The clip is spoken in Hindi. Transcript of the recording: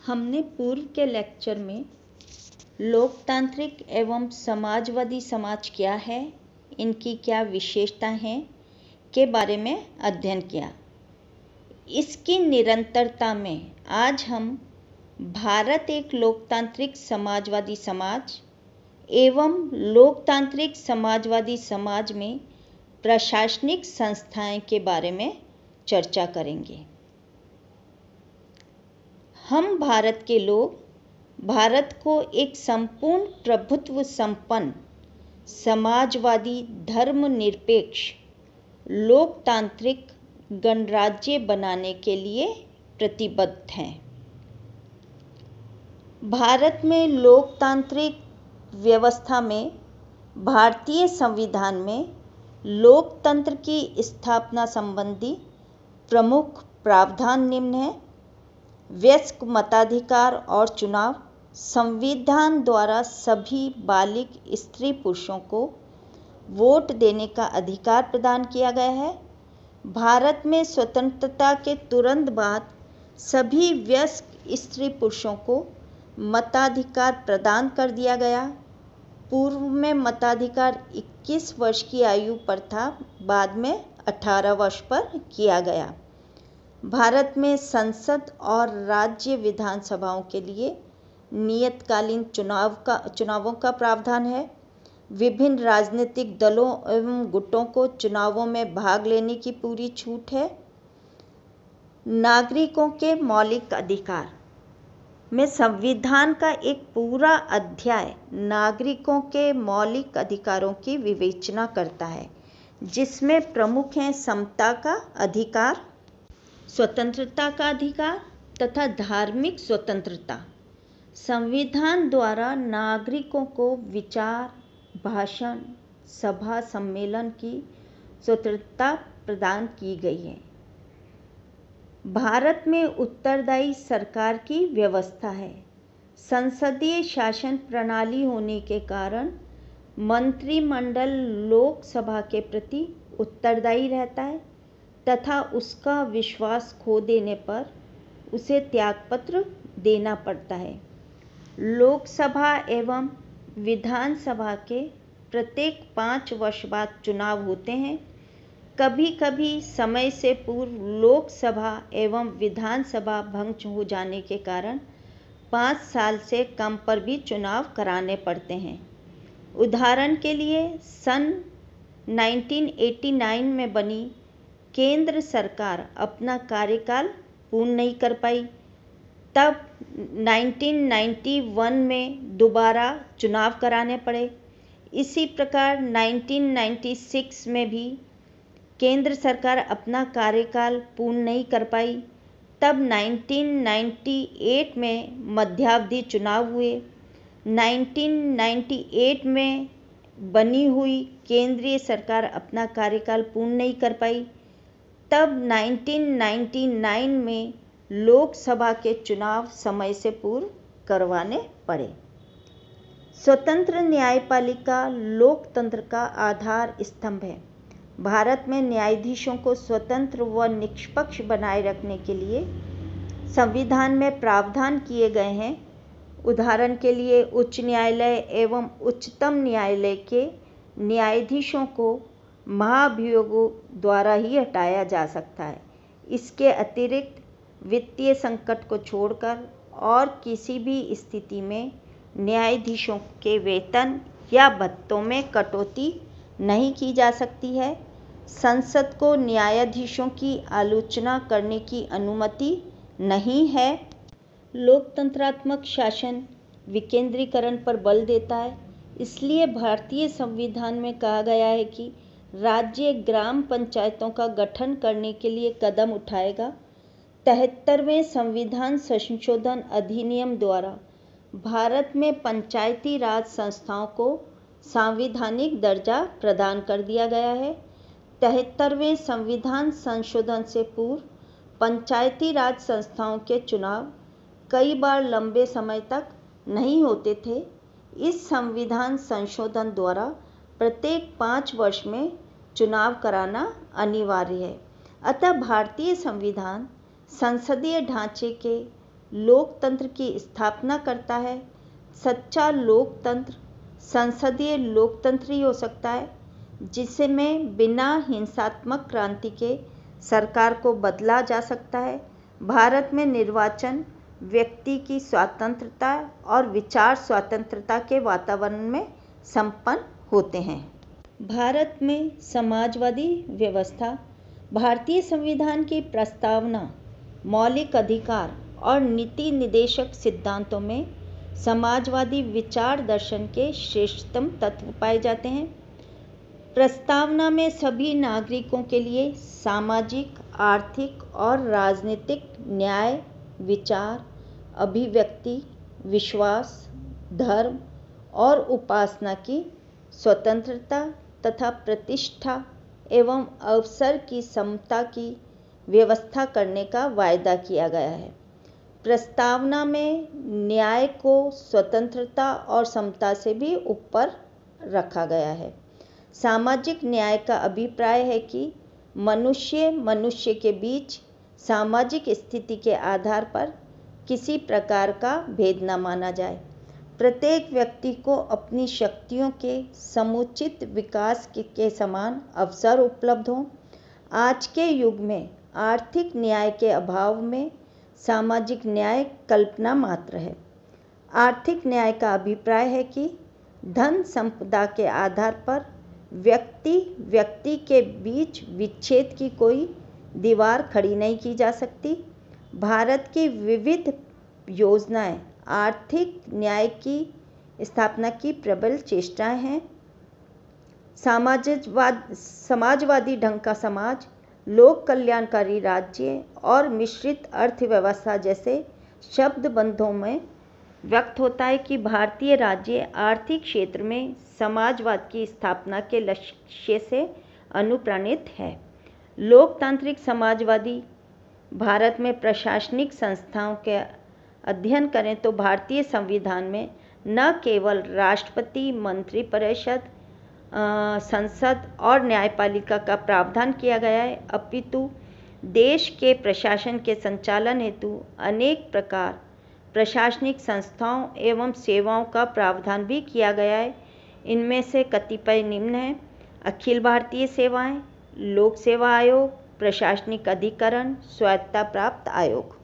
हमने पूर्व के लेक्चर में लोकतांत्रिक एवं समाजवादी समाज क्या है, इनकी क्या विशेषता हैं के बारे में अध्ययन किया। इसकी निरंतरता में आज हम भारत एक लोकतांत्रिक समाजवादी समाज एवं लोकतांत्रिक समाजवादी समाज में प्रशासनिक संस्थाएं के बारे में चर्चा करेंगे। हम भारत के लोग भारत को एक संपूर्ण प्रभुत्व संपन्न समाजवादी धर्मनिरपेक्ष लोकतांत्रिक गणराज्य बनाने के लिए प्रतिबद्ध हैं। भारत में लोकतांत्रिक व्यवस्था में भारतीय संविधान में लोकतंत्र की स्थापना संबंधी प्रमुख प्रावधान निम्न हैं। वयस्क मताधिकार और चुनाव। संविधान द्वारा सभी बालिग स्त्री पुरुषों को वोट देने का अधिकार प्रदान किया गया है। भारत में स्वतंत्रता के तुरंत बाद सभी वयस्क स्त्री पुरुषों को मताधिकार प्रदान कर दिया गया। पूर्व में मताधिकार 21 वर्ष की आयु पर था, बाद में 18 वर्ष पर किया गया। भारत में संसद और राज्य विधानसभाओं के लिए नियतकालीन चुनावों का प्रावधान है। विभिन्न राजनीतिक दलों एवं गुटों को चुनावों में भाग लेने की पूरी छूट है। नागरिकों के मौलिक अधिकार में संविधान का एक पूरा अध्याय नागरिकों के मौलिक अधिकारों की विवेचना करता है, जिसमें प्रमुख हैं समता का अधिकार, स्वतंत्रता का अधिकार तथा धार्मिक स्वतंत्रता। संविधान द्वारा नागरिकों को विचार, भाषण, सभा, सम्मेलन की स्वतंत्रता प्रदान की गई है। भारत में उत्तरदायी सरकार की व्यवस्था है। संसदीय शासन प्रणाली होने के कारण मंत्रिमंडल लोकसभा के प्रति उत्तरदायी रहता है तथा उसका विश्वास खो देने पर उसे त्यागपत्र देना पड़ता है। लोकसभा एवं विधानसभा के प्रत्येक 5 वर्ष बाद चुनाव होते हैं। कभी कभी समय से पूर्व लोकसभा एवं विधानसभा भंग हो जाने के कारण 5 साल से कम पर भी चुनाव कराने पड़ते हैं। उदाहरण के लिए सन 1989 में बनी केंद्र सरकार अपना कार्यकाल पूर्ण नहीं कर पाई, तब 1991 में दोबारा चुनाव कराने पड़े। इसी प्रकार 1996 में भी केंद्र सरकार अपना कार्यकाल पूर्ण नहीं कर पाई, तब 1998 में मध्यावधि चुनाव हुए। 1998 में बनी हुई केंद्रीय सरकार अपना कार्यकाल पूर्ण नहीं कर पाई, तब 1999 में लोकसभा के चुनाव समय से पूर्व करवाने पड़े। स्वतंत्र न्यायपालिका लोकतंत्र का आधार स्तंभ है। भारत में न्यायाधीशों को स्वतंत्र व निष्पक्ष बनाए रखने के लिए संविधान में प्रावधान किए गए हैं। उदाहरण के लिए उच्च न्यायालय एवं उच्चतम न्यायालय के न्यायाधीशों को महाभियोगों द्वारा ही हटाया जा सकता है। इसके अतिरिक्त वित्तीय संकट को छोड़कर और किसी भी स्थिति में न्यायाधीशों के वेतन या भत्तों में कटौती नहीं की जा सकती है। संसद को न्यायाधीशों की आलोचना करने की अनुमति नहीं है। लोकतंत्रात्मक शासन विकेंद्रीकरण पर बल देता है। इसलिए भारतीय संविधान में कहा गया है कि राज्य ग्राम पंचायतों का गठन करने के लिए कदम उठाएगा। 73वें संविधान संशोधन अधिनियम द्वारा भारत में पंचायती राज संस्थाओं को सांविधानिक दर्जा प्रदान कर दिया गया है। 73वें संविधान संशोधन से पूर्व पंचायती राज संस्थाओं के चुनाव कई बार लंबे समय तक नहीं होते थे। इस संविधान संशोधन द्वारा प्रत्येक 5 वर्ष में चुनाव कराना अनिवार्य है। अतः भारतीय संविधान संसदीय ढांचे के लोकतंत्र की स्थापना करता है। सच्चा लोकतंत्र संसदीय लोकतंत्र ही हो सकता है, जिसमें बिना हिंसात्मक क्रांति के सरकार को बदला जा सकता है। भारत में निर्वाचन व्यक्ति की स्वतंत्रता और विचार स्वतंत्रता के वातावरण में संपन्न होते हैं। भारत में समाजवादी व्यवस्था भारतीय संविधान की प्रस्तावना, मौलिक अधिकार और नीति निर्देशक सिद्धांतों में समाजवादी विचार दर्शन के श्रेष्ठतम तत्व पाए जाते हैं। प्रस्तावना में सभी नागरिकों के लिए सामाजिक, आर्थिक और राजनीतिक न्याय, विचार, अभिव्यक्ति, विश्वास, धर्म और उपासना की स्वतंत्रता तथा प्रतिष्ठा एवं अवसर की समता की व्यवस्था करने का वायदा किया गया है। प्रस्तावना में न्याय को स्वतंत्रता और समता से भी ऊपर रखा गया है। सामाजिक न्याय का अभिप्राय है कि मनुष्य के बीच सामाजिक स्थिति के आधार पर किसी प्रकार का भेद न माना जाए। प्रत्येक व्यक्ति को अपनी शक्तियों के समुचित विकास के समान अवसर उपलब्ध हों। आज के युग में आर्थिक न्याय के अभाव में सामाजिक न्याय कल्पना मात्र है। आर्थिक न्याय का अभिप्राय है कि धन संपदा के आधार पर व्यक्ति के बीच विच्छेद की कोई दीवार खड़ी नहीं की जा सकती। भारत की विविध योजनाएं आर्थिक न्याय की स्थापना की प्रबल चेष्टाएं हैं। समाजवादी ढंग का समाज, लोक कल्याणकारी राज्य और मिश्रित अर्थव्यवस्था जैसे शब्दबंधों में व्यक्त होता है कि भारतीय राज्य आर्थिक क्षेत्र में समाजवाद की स्थापना के लक्ष्य से अनुप्राणित है। लोकतांत्रिक समाजवादी भारत में प्रशासनिक संस्थाओं के अध्ययन करें तो भारतीय संविधान में न केवल राष्ट्रपति, मंत्रिपरिषद, संसद और न्यायपालिका का प्रावधान किया गया है, अपितु देश के प्रशासन के संचालन हेतु अनेक प्रकार प्रशासनिक संस्थाओं एवं सेवाओं का प्रावधान भी किया गया है। इनमें से कतिपय निम्न हैं: अखिल भारतीय सेवाएं, लोक सेवा आयोग, प्रशासनिक अधिकरण, स्वायत्तता प्राप्त आयोग।